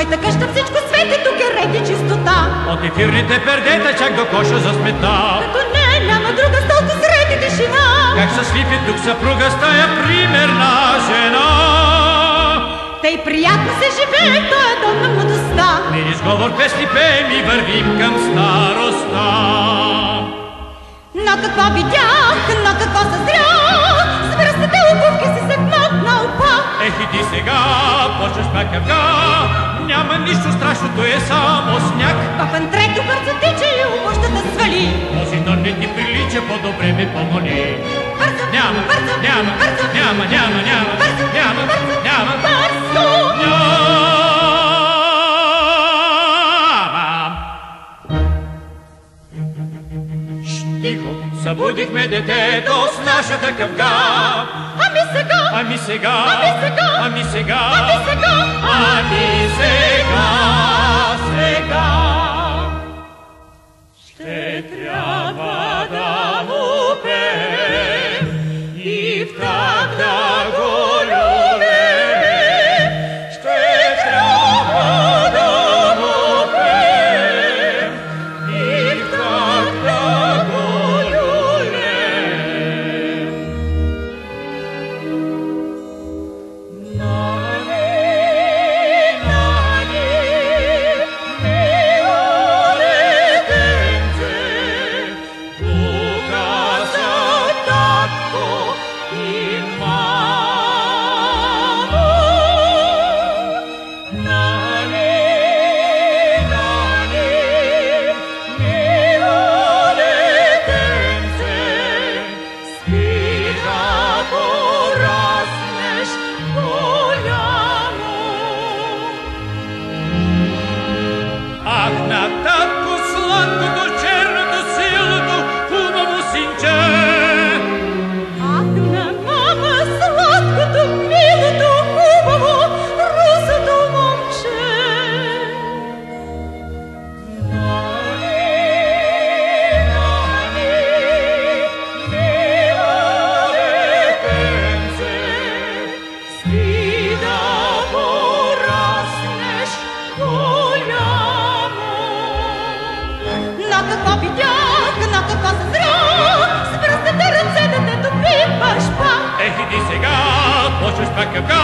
моята къща всичко свети, тук е ред и чистота. От ефирните пердета чак до коша за смета. Като не, няма друга с толкова ред и тишина. Как щастлив е тук съпруга с тая примерна жена. Тъй приятно се живее в тоя дом на младостта. Мир изговор песни пеем и вървим към старостта. Но какво видях, но какво съзрях, с връстите обувки си се вмъкнал пак. Ех, иди сега, почваш пак къвга, няма нищо страшното, е само сняг. В антрето бързо тича и обущата свали. Този тон не ти прилича, по-добре ме помоли. Бързо, Няма, бързо, няма, бързо, няма, няма, няма, бързо, няма, бързо, няма, бързо. няма. Тихо, събудихме детето с нашата къвга. Ами сега, Ами сега, ами сега, ами сега, ами сега, ами сега, сега. Ще трябва да му пеем и в так да го любим. Ще трябва да му пеем и в так да го любим. Нани, нани, мило детенце, тука са татко и мамо. Нани, нани, мило детенце, спи да пораснеш голямо. Ах, на татко сладкото, черното, силното, хубаво синче! ах на мама сладкото, милото, хубаво, русото момче. Нани, нани, мило детенце, спи да пораснеш голямо. Но какво видях, но какво съзрях, с пръстите ръце детето пипаш пак. Ех, иди сега, почваш пак къвга,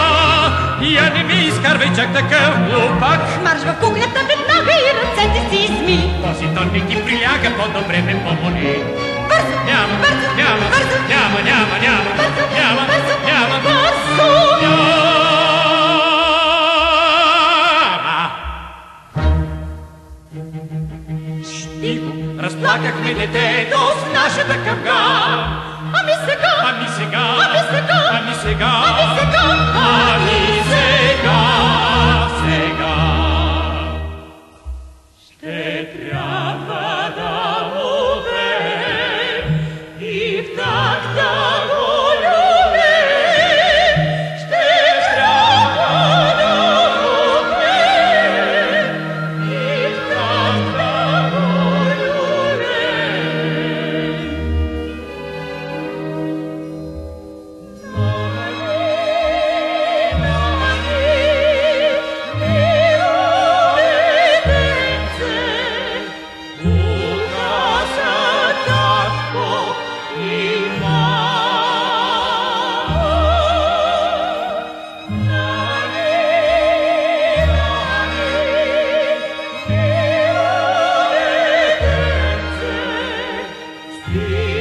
я не ми изкарвай чак такъв глупак. Марш в кухнята веднага и ръцете си изми. Този тон не ти приляга, по-добре ме помоли. Бързо, Няма, бързо, няма, бързо, няма, няма, няма, бързо, няма, бързо, няма, бързо. няма. Тихо, разплакахме детето с нашата къвга. Ами сега, Ами сега, ами сега, ами сега, ами сега, ами сега, сега. Ще трябва да му пеем и в так да го любим. Ще трябва да му пеем и в так да го любим. Спи